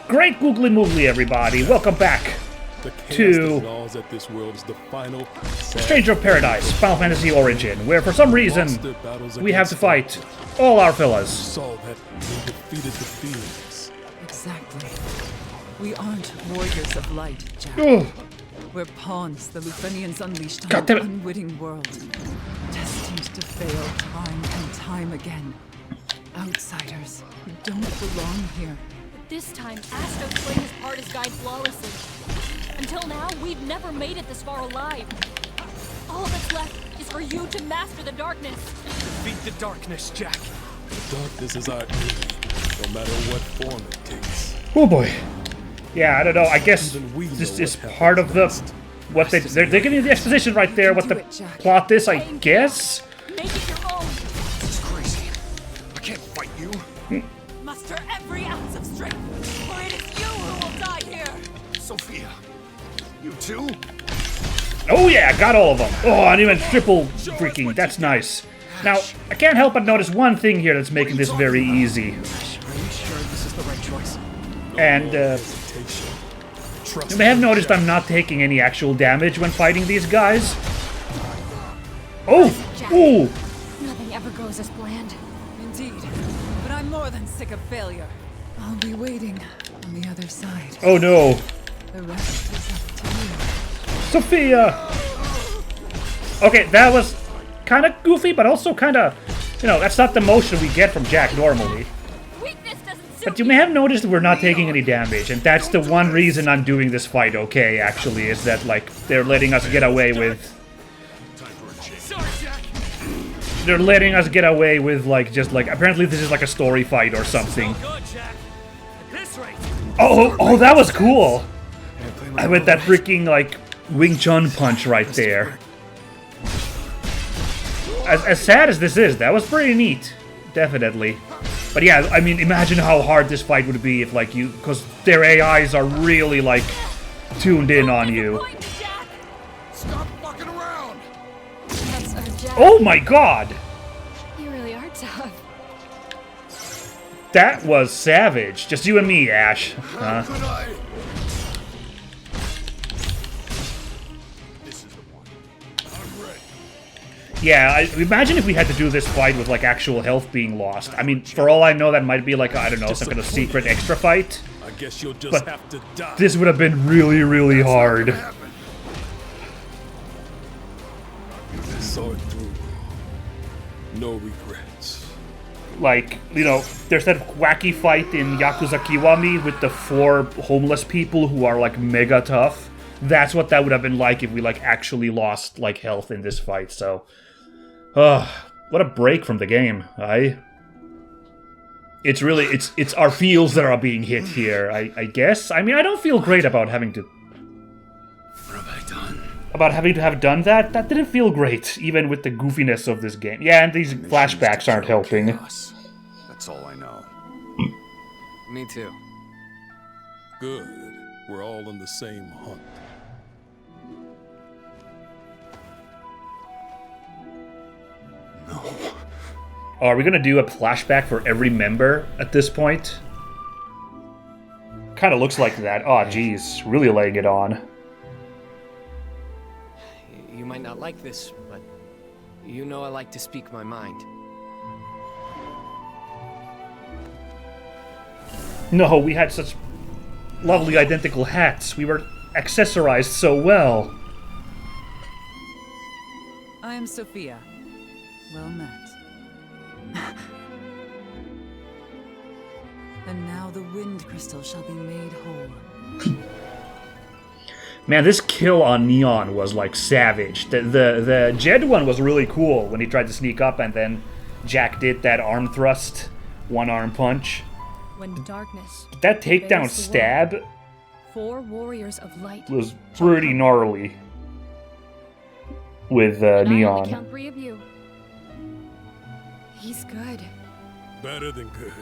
Great googly moogly, everybody. Welcome back to Stranger of Paradise, Final Fantasy Origin, where for some reason we have to fight all our fellas. Exactly. We aren't warriors of light, Jack. Ugh. We're pawns the Lufenians unleashed God on damn an it. unwitting world, destined to fail time and time again. Outsiders who don't belong here. This time, Astos played his part as guide flawlessly. Until now, we've never made it this far alive. All that's left is for you to master the darkness. Defeat the darkness, Jack. The darkness is our enemy, no matter what form it takes. Oh boy. Yeah, I don't know. I guess this is part of the... what they're giving you the exposition right there, what the plot is, I guess? Make it your own. This is crazy. I can't fight you. Muster every ounce of strength, or it is you who will die here. Sophia, you too? Oh yeah, got all of them. Oh, and even triple freaking, that's nice. Now, I can't help but notice one thing here that's making this very easy. Are you sure this is the right choice? And, you may have noticed I'm not taking any actual damage when fighting these guys. Oh! Ooh! Nothing ever goes as planned. Indeed. But I'm more than sick of failure. I'll be waiting on the other side. Oh no. The rest is up to you. Sophia! Okay, that was kind of goofy, but also kind of, you know, that's not the motion we get from Jack normally. Weakness doesn't suit But you may have noticed we're not taking any damage, and that's the one reason I'm doing this fight okay, actually, is that, like, they're letting us get away with... Sorry, Jack. They're letting us get away with, like, just, like, apparently this is like a story fight or something. Good, Jack. At this rate. Oh, that was cool! I went that freaking, like, Wing Chun punch right there. As sad as this is, that was pretty neat. Definitely. But yeah, I mean, imagine how hard this fight would be if, like, you... because their AIs are really, like, tuned in on you. Jack. Stop fucking around. That's our Jack. Oh my god! You really are tough. That was savage. Just you and me, Ash. Huh? Could I? This is the one. I'm ready. Yeah, imagine if we had to do this fight with, like, actual health being lost. I mean, for all I know, that might be, like, I don't know, some kind of secret extra fight. I guess you'll just But have to die. this would have been really, really hard. Saw it through. No regrets. Like, you know, there's that wacky fight in Yakuza Kiwami with the 4 homeless people who are, like, mega tough. That's what that would have been like if we, like, actually lost, like, health in this fight, so... what a break from the game, It's really, it's our feels that are being hit here, I guess. I mean, I don't feel great about having to... What have I done? About having to have done that. That didn't feel great, even with the goofiness of this game. Yeah, and these flashbacks aren't helping. That's all I know. Me too. Good. We're all on the same hunt. No. Are we gonna do a flashback for every member at this point? Kinda looks like that. Oh, geez. Really laying it on. You might not like this, but you know I like to speak my mind. No, we had such lovely identical hats. We were accessorized so well. I am Sophia. Well met. And now the wind crystal shall be made whole. Man, this kill on Neon was like savage. The Jed one was really cool when he tried to sneak up and then Jack did that arm thrust, one arm punch. When darkness. That takedown bears the stab world, 4 warriors of light. was pretty gnarly with And I only Neon. count 3 of you. He's good. Better than good.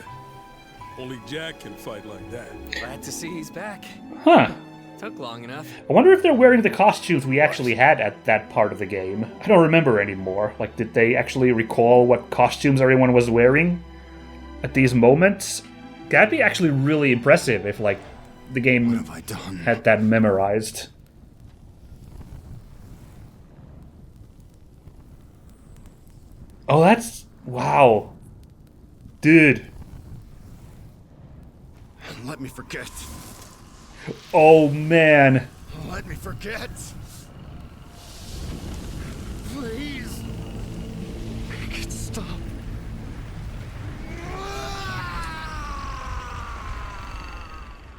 Only Jack can fight like that. Glad to see he's back. Huh. Took long enough. I wonder if they're wearing the costumes we actually had at that part of the game. I don't remember anymore. Like, did they actually recall what costumes everyone was wearing at these moments? That'd be actually really impressive if, like, the game What have I done? had that memorized. Oh, that's... Wow. Dude. Let me forget. Oh, man. Let me forget. Please. Make it stop.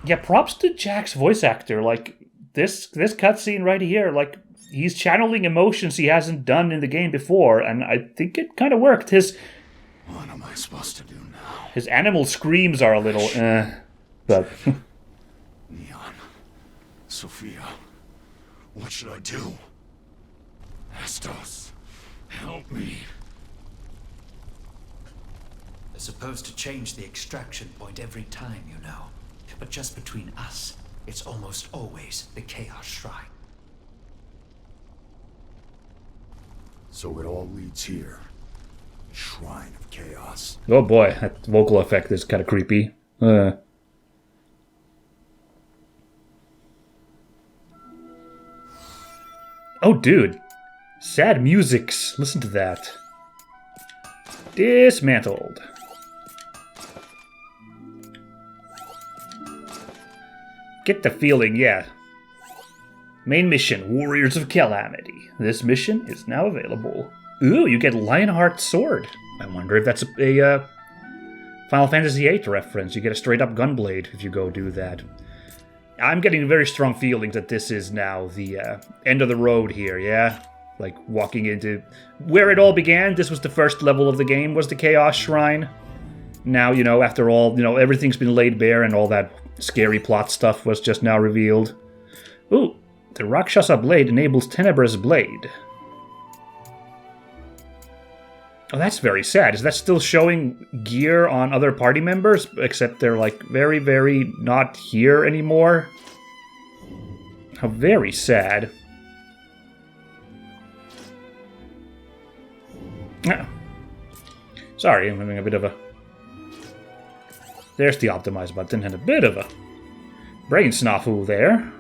Yeah, props to Jack's voice actor. Like, this cutscene right here, like, he's channeling emotions he hasn't done in the game before, and I think it kind of worked. What am I supposed to do now? His animal screams are a little, but... Neon. Sophia. What should I do? Astos. Help me. They're supposed to change the extraction point every time, you know. But just between us, it's almost always the Chaos Shrine. So it all leads here. Shrine of Chaos. Oh boy, that vocal effect is kind of creepy. Oh, dude. Sad musics. Listen to that. Dismantled. Get the feeling, yeah. Main mission, Warriors of Calamity. This mission is now available. Ooh, you get Lionheart's sword. I wonder if that's a Final Fantasy VIII reference. You get a straight-up gunblade if you go do that. I'm getting very strong feelings that this is now the end of the road here, yeah? Like, walking into... Where it all began, this was the first level of the game, was the Chaos Shrine. Now, you know, after all, you know, everything's been laid bare and all that scary plot stuff was just now revealed. Ooh, the Rakshasa Blade enables Tenebra's Blade. Oh, that's very sad. Is that still showing gear on other party members? Except they're, like, very, very not here anymore? How very sad. Ah. Sorry, I'm having a bit of a... There's the optimize button, and a bit of a brain snafu there.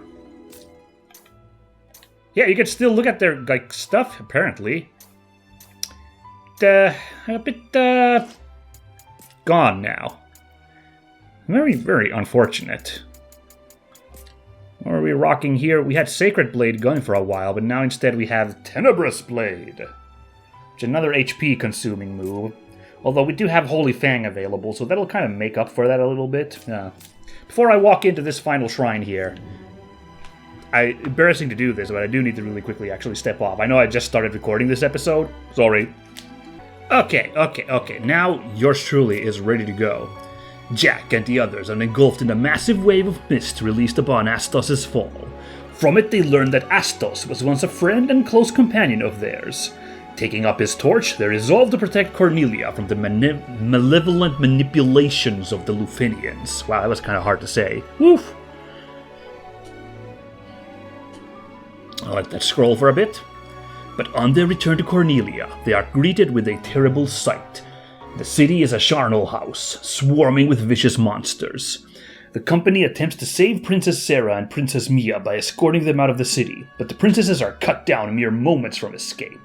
Yeah, you can still look at their, like, stuff, apparently. A bit, gone now. Very, very unfortunate. What are we rocking here? We had Sacred Blade going for a while, but now instead we have Tenebrous Blade. Which is another HP-consuming move. Although we do have Holy Fang available, so that'll kind of make up for that a little bit. Before I walk into this final shrine here, embarrassing to do this, but I do need to really quickly actually step off. I know I just started recording this episode. Sorry. Okay. Now yours truly is ready to go. Jack and the others are engulfed in a massive wave of mist released upon Astos' fall. From it they learn that Astos was once a friend and close companion of theirs. Taking up his torch, they resolve to protect Cornelia from the malevolent manipulations of the Lufinians. Wow, that was kind of hard to say. Woof! I'll let that scroll for a bit. But on their return to Cornelia, they are greeted with a terrible sight. The city is a charnel house, swarming with vicious monsters. The company attempts to save Princess Sarah and Princess Mia by escorting them out of the city, but the princesses are cut down mere moments from escape.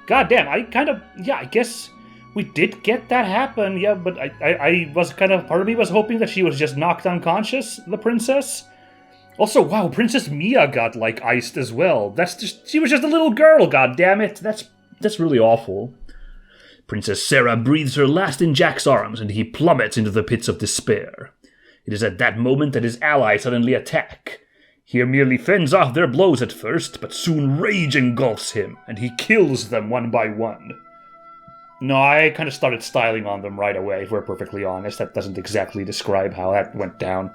God damn, I guess we did get that happen, yeah, but I was kind of, part of me was hoping that she was just knocked unconscious, the princess. Also, wow, Princess Mia got, like, iced as well. She was just a little girl, god damn it. That's really awful. Princess Sarah breathes her last in Jack's arms, and he plummets into the pits of despair. It is at that moment that his allies suddenly attack. He merely fends off their blows at first, but soon rage engulfs him, and he kills them one by one. No, I kind of started styling on them right away, if we're perfectly honest. That doesn't exactly describe how that went down.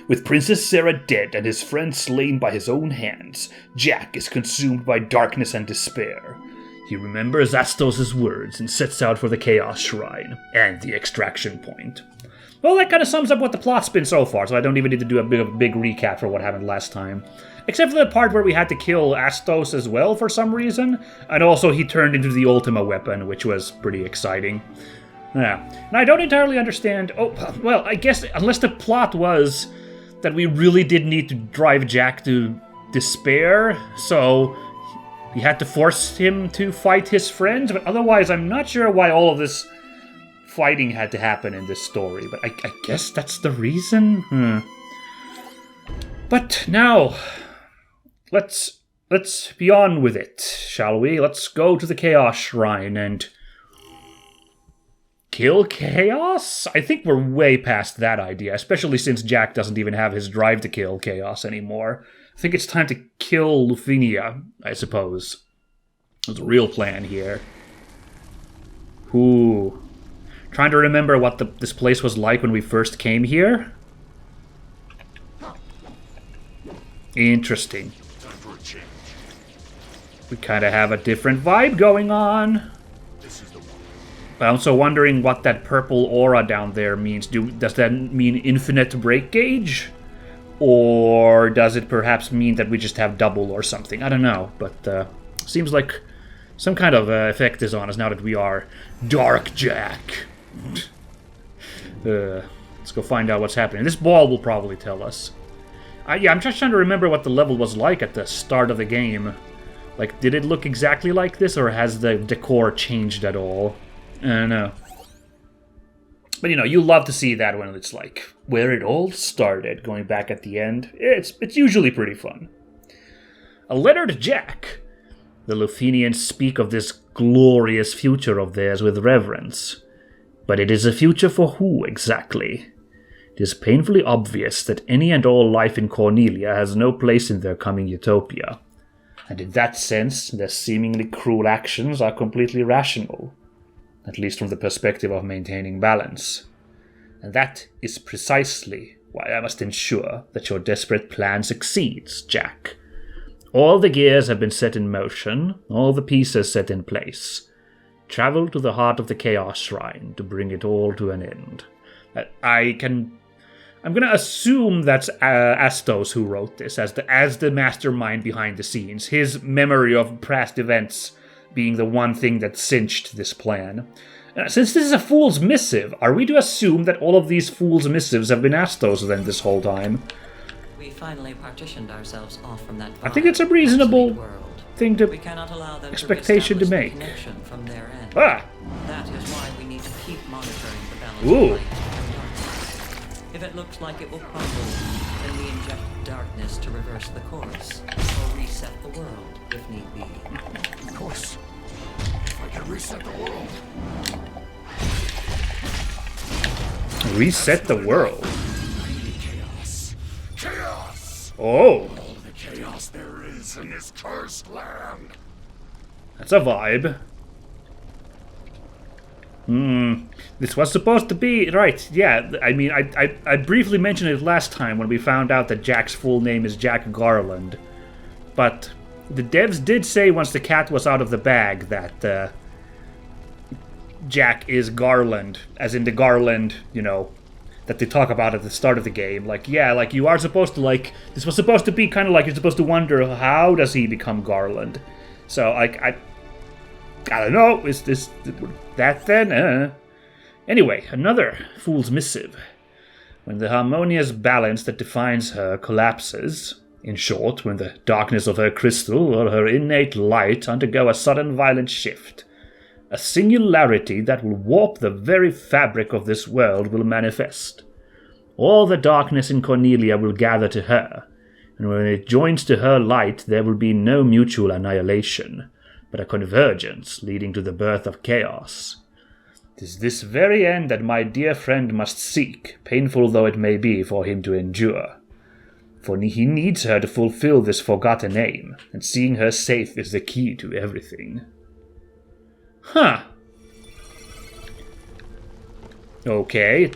With Princess Sarah dead and his friend slain by his own hands, Jack is consumed by darkness and despair. He remembers Astos' words and sets out for the Chaos Shrine and the extraction point. Well, that kind of sums up what the plot's been so far, so I don't even need to do a big recap for what happened last time. Except for the part where we had to kill Astos as well for some reason, and also he turned into the Ultima weapon, which was pretty exciting. Yeah. And I don't entirely understand... Oh, well, I guess unless the plot was that we really did need to drive Jack to despair, so we had to force him to fight his friends, but otherwise I'm not sure why all of this fighting had to happen in this story, but I guess that's the reason? But now, let's be on with it, shall we? Let's go to the Chaos Shrine and kill Chaos? I think we're way past that idea, especially since Jack doesn't even have his drive to kill Chaos anymore. I think it's time to kill Lufinia, I suppose. There's a real plan here. Ooh. Trying to remember what this place was like when we first came here. Interesting. We kind of have a different vibe going on. But I'm also wondering what that purple aura down there means. Does that mean infinite break gauge? Or does it perhaps mean that we just have double or something? I don't know, but seems like some kind of effect is on us now that we are Dark Jack. Let's go find out what's happening. This ball will probably tell us. Yeah, I'm just trying to remember what the level was like at the start of the game. Like, did it look exactly like this, or has the decor changed at all? I don't know. But, you know, you love to see that when it's like where it all started, going back at the end. It's usually pretty fun. A letter to Jack. The Lufinians speak of this glorious future of theirs with reverence. But it is a future for who, exactly? It is painfully obvious that any and all life in Cornelia has no place in their coming utopia. And in that sense, their seemingly cruel actions are completely rational. At least from the perspective of maintaining balance. And that is precisely why I must ensure that your desperate plan succeeds, Jack. All the gears have been set in motion, all the pieces set in place. Travel to the heart of the Chaos Shrine to bring it all to an end. I'm gonna assume that's Astos who wrote this, as the mastermind behind the scenes. His memory of past events being the one thing that cinched this plan. Since this is a Fool's Missive, are we to assume that all of these Fool's Missives have been Astos then this whole time? We finally partitioned ourselves off from that I think it's a reasonable thing to we cannot allow them expectation to make. Connection from their end. Ah! That is why we need to keep monitoring the balance Ooh. of light and darkness. If it looks like it will crumble, then we inject darkness to reverse the course, or reset the world if need be. Of course. If I can reset the world. Reset the world. Chaos. Chaos! Oh, All the chaos there is in this cursed land. that's a vibe. This was supposed to be... Right, yeah, I mean, I briefly mentioned it last time when we found out that Jack's full name is Jack Garland. But the devs did say once the cat was out of the bag that Jack is Garland, as in the Garland, you know, that they talk about at the start of the game. Like, yeah, like, you are supposed to, like... This was supposed to be kind of like you're supposed to wonder, how does he become Garland? So, like, I don't know, is this... that then? Anyway, another Fool's Missive. When the harmonious balance that defines her collapses, in short, when the darkness of her crystal or her innate light undergo a sudden violent shift, a singularity that will warp the very fabric of this world will manifest. All the darkness in Cornelia will gather to her, and when it joins to her light there will be no mutual annihilation, but a convergence leading to the birth of chaos. 'Tis this very end that my dear friend must seek, painful though it may be for him to endure. For he needs her to fulfill this forgotten aim, and seeing her safe is the key to everything. Huh. Okay.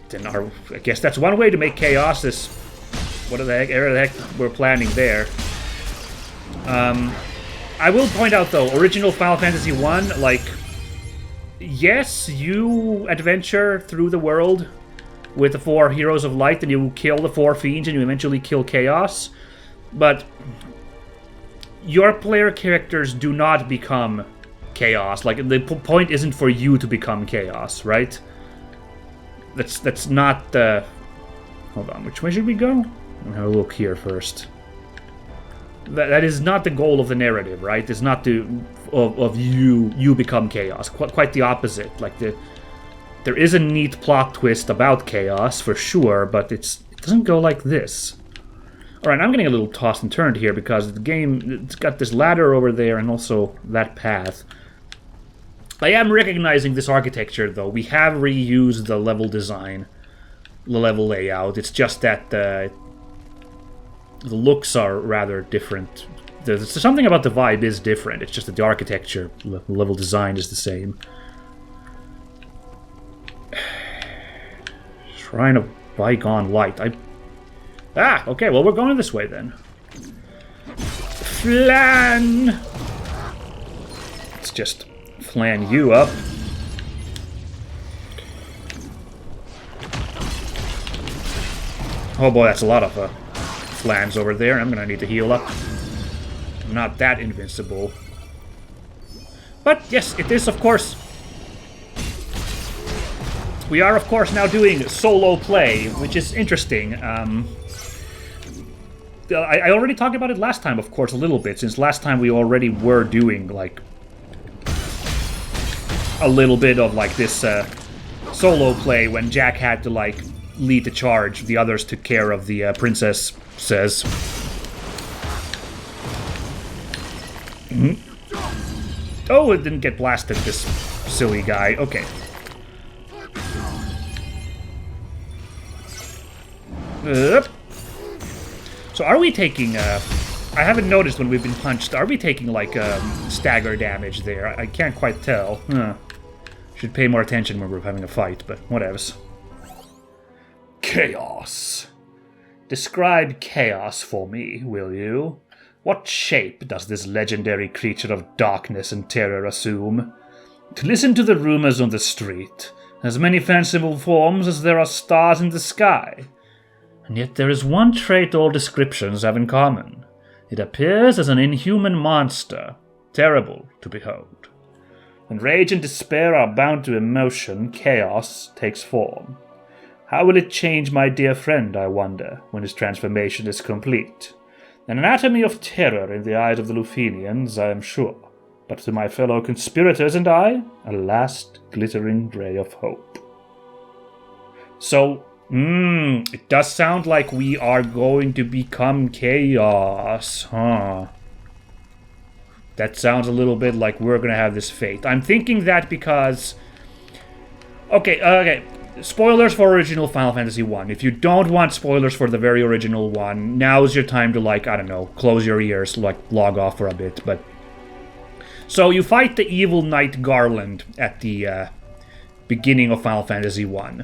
Then I guess that's one way to make chaos this... Whatever the heck we're planning there. I will point out, though, original Final Fantasy 1, like... Yes, you adventure through the world with the 4 Heroes of Light, and you kill the 4 Fiends, and you eventually kill Chaos. But your player characters do not become chaos. Like, the point isn't for you to become chaos, right? That's not... hold on, which way should we go? I'll have a look here first. That is not the goal of the narrative, right? It's not to... of you become chaos. Quite the opposite. Like, there is a neat plot twist about chaos, for sure, but it doesn't go like this. Alright, I'm getting a little tossed and turned here because the game, it's got this ladder over there and also that path. I am recognizing this architecture, though. We have reused the level design, the level layout. It's just that the looks are rather different. There's something about the vibe is different. It's just that the architecture, the level design is the same. Shrine of Bygone Light. Okay, well, we're going this way, then. Flan! Let's just flan you up. Oh boy, that's a lot of flans over there. I'm gonna need to heal up. I'm not that invincible. But, yes, it is, of course... We are, of course, now doing solo play, which is interesting. I already talked about it last time, of course, a little bit, since last time we already were doing, like, a little bit of, like, this solo play when Jack had to, like, lead the charge. The others took care of the princess says. Oh, it didn't get blasted, this silly guy. Okay. So are we taking, I haven't noticed when we've been punched, are we taking, like, stagger damage there? I can't quite tell. Should pay more attention when we're having a fight, but whatevs. Chaos. Describe chaos for me, will you? What shape does this legendary creature of darkness and terror assume? To listen to the rumors on the street, as many fanciful forms as there are stars in the sky. And yet there is one trait all descriptions have in common. It appears as an inhuman monster, terrible to behold. When rage and despair are bound to emotion, chaos takes form. How will it change my dear friend, I wonder, when his transformation is complete? An anatomy of terror in the eyes of the Lufenians, I am sure. But to my fellow conspirators and I, a last glittering ray of hope. So... it does sound like we are going to become chaos, huh? That sounds a little bit like we're gonna have this fate. I'm thinking that because... Okay. Spoilers for original Final Fantasy 1. If you don't want spoilers for the very original one, now's your time to, like, I don't know, close your ears, like, log off for a bit, but... So, you fight the evil knight Garland at the beginning of Final Fantasy 1.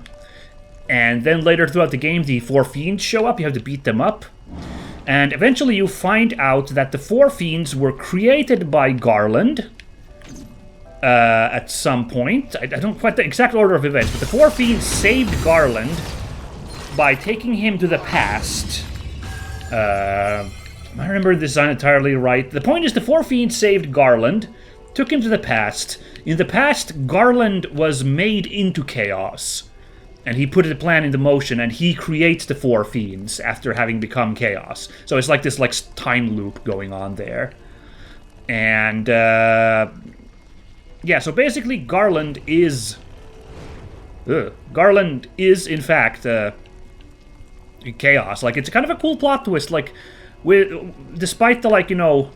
And then later throughout the game, the four fiends show up. You have to beat them up. And eventually you find out that the four fiends were created by Garland at some point. I don't quite the exact order of events, but the four fiends saved Garland by taking him to the past. I remember this not entirely right. The point is the four fiends saved Garland, took him to the past. In the past, Garland was made into chaos. And he put a plan into motion, and he creates the four fiends after having become chaos. So it's like this time loop going on there. And, yeah, so basically Garland is... Garland is, in fact, chaos. Like, it's kind of a cool plot twist. Like, despite the, like, you know...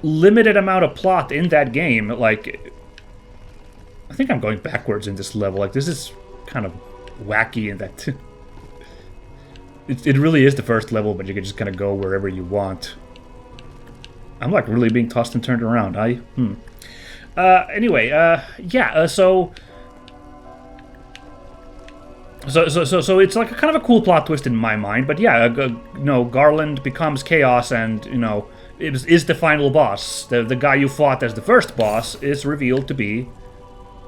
limited amount of plot in that game, like... I think I'm going backwards in this level. Like, this is kind of wacky in that... it really is the first level, but you can just kind of go wherever you want. I'm, like, really being tossed and turned around. Anyway, yeah, so it's like a kind of a cool plot twist in my mind. But yeah, Garland becomes chaos and, is the final boss. The guy you fought as the first boss is revealed to be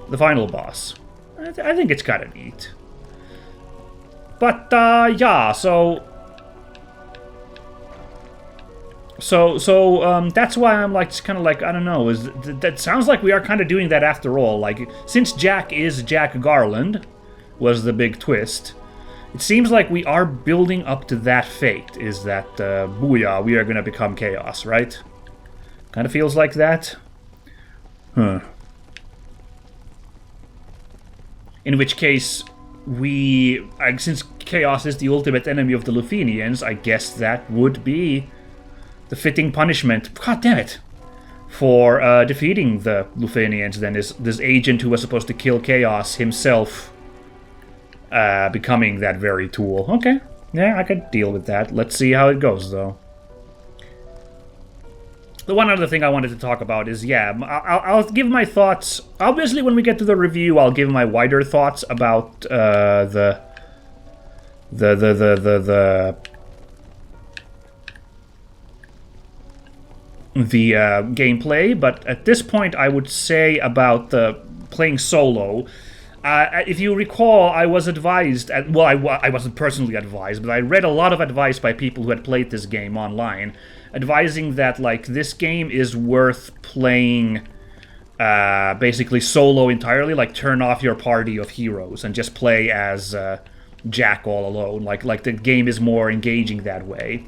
the final boss. I think it's kind of neat. But, yeah, so... So that's why I'm like, kind of like, I don't know. That sounds like we are kind of doing that after all. Like, since Jack is Jack Garland, was the big twist. It seems like we are building up to that fate. Is that booyah? We are gonna become chaos, right? Kind of feels like that. Huh. In which case, since chaos is the ultimate enemy of the Luthenians, I guess that would be the fitting punishment. God damn it! For defeating the Luthenians, then, is this agent who was supposed to kill chaos himself becoming that very tool. Okay, yeah, I could deal with that. Let's see how it goes, though. The one other thing I wanted to talk about is, yeah, I'll give my thoughts. Obviously, when we get to the review, I'll give my wider thoughts about the gameplay. But at this point, I would say about playing solo. If you recall, I was advised, I wasn't personally advised, but I read a lot of advice by people who had played this game online, advising that, like, this game is worth playing basically solo entirely, like, turn off your party of heroes and just play as Jack all alone. Like the game is more engaging that way.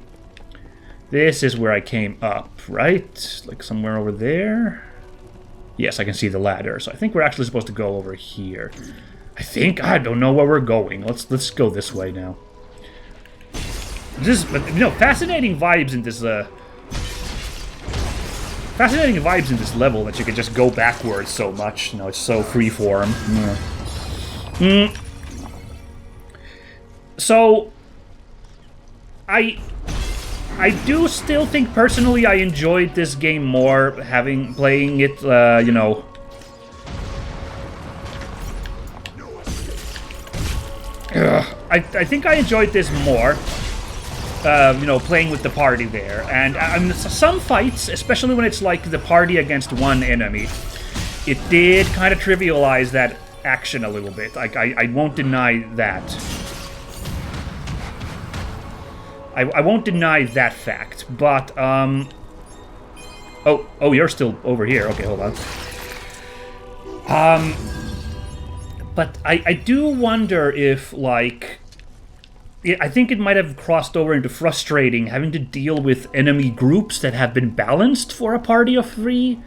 This is where I came up, right? Like, somewhere over there? Yes, I can see the ladder, so I think we're actually supposed to go over here. I don't know where we're going. Let's go this way now. Fascinating vibes in this level that you can just go backwards so much. It's so freeform. Yeah. So I do still think, personally, I enjoyed this game more playing it, I think I enjoyed this more, playing with the party there. And some fights, especially when it's like the party against one enemy, it did kind of trivialize that action a little bit. I won't deny that. I won't deny that fact, but, oh, you're still over here. Okay, hold on. But I do wonder if, like, I think it might have crossed over into frustrating having to deal with enemy groups that have been balanced for a party of 3.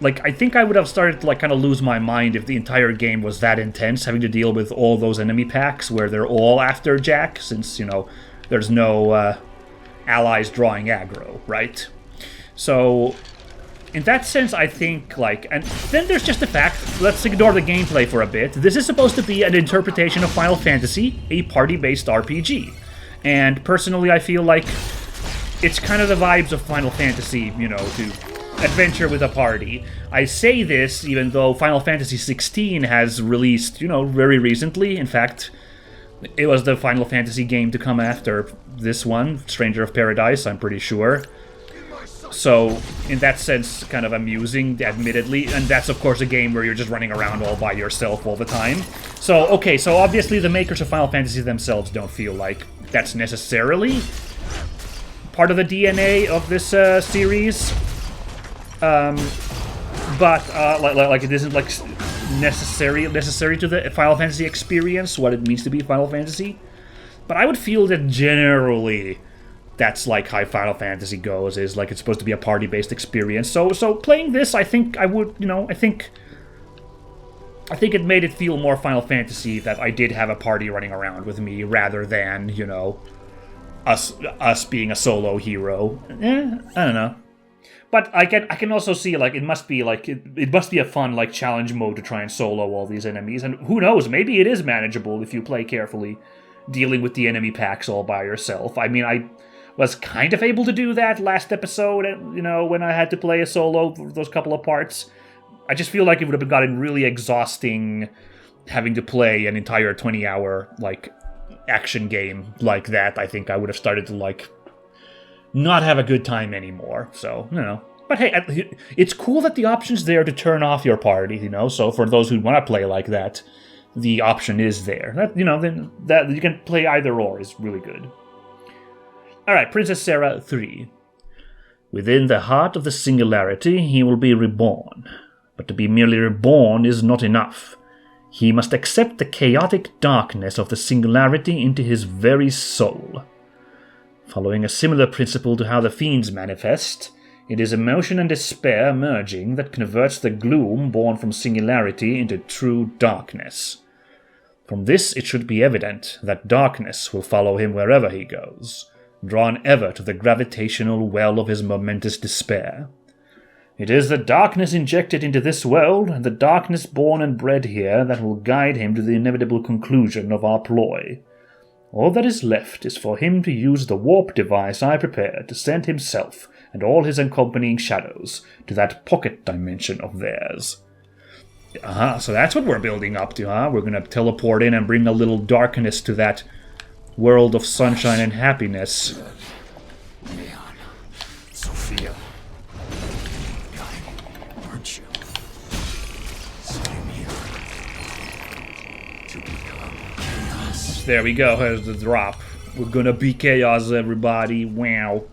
Like, I think I would have started to, like, kind of lose my mind if the entire game was that intense, having to deal with all those enemy packs where they're all after Jack, since, there's no allies drawing aggro, right? So, in that sense, I think, like... And then there's just the fact, let's ignore the gameplay for a bit. This is supposed to be an interpretation of Final Fantasy, a party-based RPG. And personally, I feel like it's kind of the vibes of Final Fantasy, to adventure with a party. I say this even though Final Fantasy 16 has released, very recently. In fact, it was the Final Fantasy game to come after this one, Stranger of Paradise, I'm pretty sure. So, in that sense, kind of amusing, admittedly. And that's, of course, a game where you're just running around all by yourself all the time. So, okay, so obviously the makers of Final Fantasy themselves don't feel like that's necessarily part of the DNA of this series. But it isn't, like, necessary to the Final Fantasy experience, what it means to be Final Fantasy. But I would feel that generally that's like how Final Fantasy goes, is like it's supposed to be a party-based experience. So playing this, I think I would, I think it made it feel more Final Fantasy that I did have a party running around with me rather than, us being a solo hero. I don't know. But I can also see, like, it must be a fun, like, challenge mode to try and solo all these enemies. And who knows, maybe it is manageable if you play carefully, dealing with the enemy packs all by yourself. I mean, I was kind of able to do that last episode, when I had to play a solo for those couple of parts. I just feel like it would have gotten really exhausting having to play an entire 20-hour, like, action game like that. I think I would have started to, like, not have a good time anymore, so, But hey, it's cool that the option's there to turn off your party, so for those who want to play like that, the option is there. That, then that you can play either or is really good. Alright, Princess Sarah 3. Within the heart of the singularity, he will be reborn. But to be merely reborn is not enough. He must accept the chaotic darkness of the singularity into his very soul. Following a similar principle to how the fiends manifest, it is emotion and despair merging that converts the gloom born from singularity into true darkness. From this it should be evident that darkness will follow him wherever he goes, drawn ever to the gravitational well of his momentous despair. It is the darkness injected into this world, and the darkness born and bred here, that will guide him to the inevitable conclusion of our ploy. All that is left is for him to use the warp device I prepared to send himself and all his accompanying shadows to that pocket dimension of theirs. So that's what we're building up to, huh? We're gonna teleport in and bring a little darkness to that world of sunshine and happiness. Leon, Sophia, aren't you? Same here. To become chaos. There we go, here's the drop. We're gonna be chaos, everybody. Wow.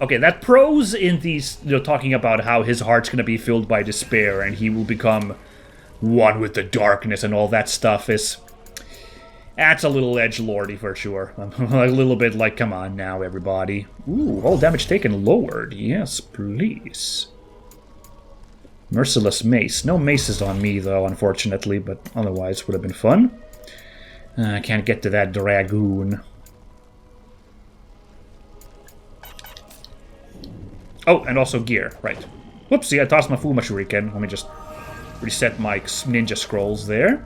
Okay, that prose in these, talking about how his heart's gonna be filled by despair and he will become one with the darkness and all that stuff is... That's a little edgelordy for sure. A little bit like, come on now, everybody. Ooh, all damage taken lowered. Yes, please. Merciless mace. No maces on me, though, unfortunately, but otherwise would have been fun. I can't get to that dragoon. Oh, and also gear, right. Whoopsie, I tossed my Fuma Shuriken. Let me just reset my ninja scrolls there.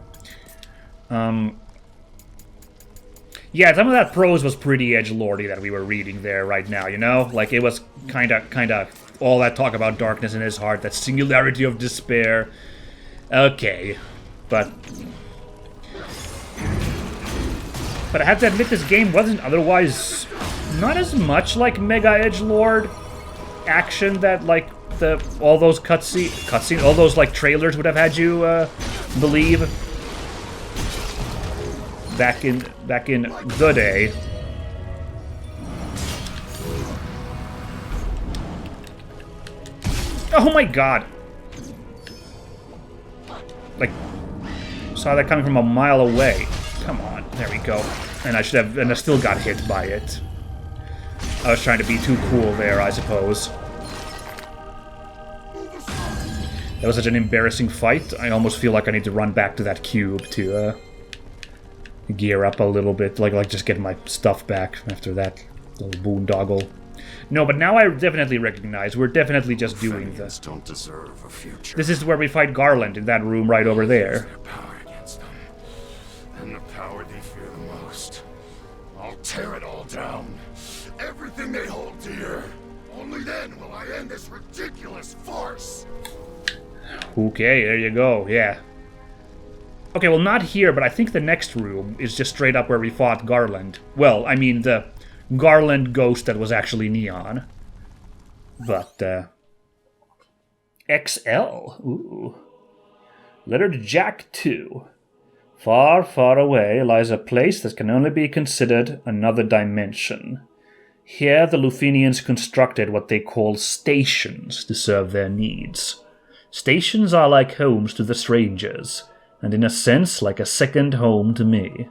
Yeah, some of that prose was pretty edgelordy that we were reading there right now, you know? Like, it was kinda all that talk about darkness in his heart, that singularity of despair. Okay, but I have to admit this game wasn't otherwise not as much like Mega Edgelord action that, like, all those cutscene, all those, like, trailers would have had you believe back in the day. Oh my god! Like, saw that coming from a mile away. Come on, there we go. And I still got hit by it. I was trying to be too cool there, I suppose. That was such an embarrassing fight. I almost feel like I need to run back to that cube to gear up a little bit, like just get my stuff back after that little boondoggle. No, but now I definitely recognize we're definitely just doing this. Don't deserve a future. This is where we fight Garland in that room right over there. Their power against them, and the power they fear the most. I'll tear it all down. Everything they hold dear. Only then will I end this ridiculous farce. Okay, there you go. Yeah. Okay, well, not here, but I think the next room is just straight up where we fought Garland. Well, I mean, the Garland ghost that was actually Neon. But, XL. Ooh. Letter to Jack 2. Far, far away lies a place that can only be considered another dimension. Here, the Luthinians constructed what they call stations to serve their needs. Stations are like homes to the strangers, and in a sense like a second home to me.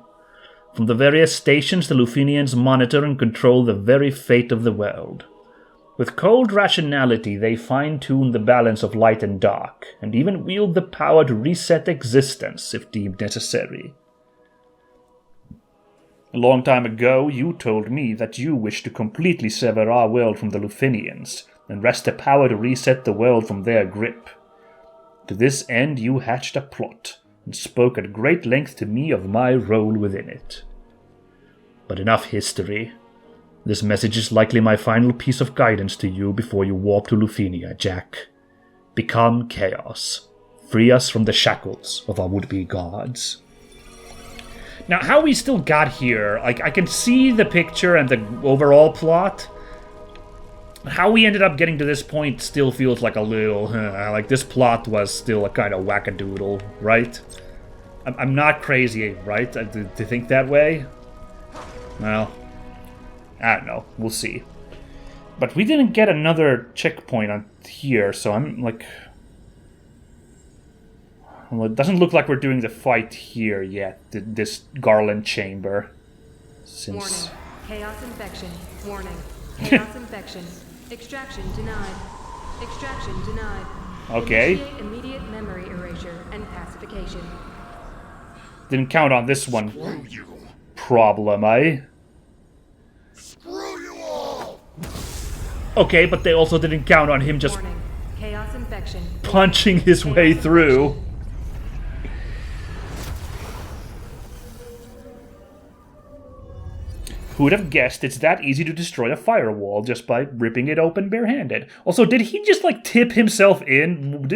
From the various stations, the Luthinians monitor and control the very fate of the world. With cold rationality, they fine-tune the balance of light and dark, and even wield the power to reset existence if deemed necessary. A long time ago, you told me that you wished to completely sever our world from the Luthinians, and wrest the power to reset the world from their grip. To this end, you hatched a plot, and spoke at great length to me of my role within it. But enough history. This message is likely my final piece of guidance to you before you warp to Luthinia, Jack. Become chaos. Free us from the shackles of our would-be gods. Now, how we still got here, like, I can see the picture and the overall plot. How we ended up getting to this point still feels like a little, like this plot was still a kind of wackadoodle, right? I'm not crazy, right, to think that way? Well, I don't know, we'll see. But we didn't get another checkpoint on here, so I'm like... Well, it doesn't look like we're doing the fight here yet, this Garland chamber. Since... Warning. Chaos infection. Warning. Chaos infection. Extraction denied. Extraction denied. Okay. Initiate immediate memory erasure and pacification. Didn't count on this one. Screw you. Problem, eh? Screw you all! Okay, but they also didn't count on him just Warning. Chaos infection. punching his way Chaos through. infection. Who would have guessed it's that easy to destroy a firewall just by ripping it open barehanded? Also, did he just, like, tip himself in?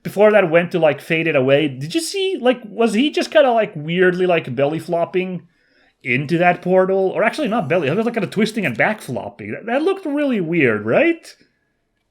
Before that went to, like, fade it away, did you see, like, was he just kind of, like, weirdly, like, belly flopping into that portal? Or actually, not belly, it was, like, kind of twisting and back flopping. That looked really weird, right?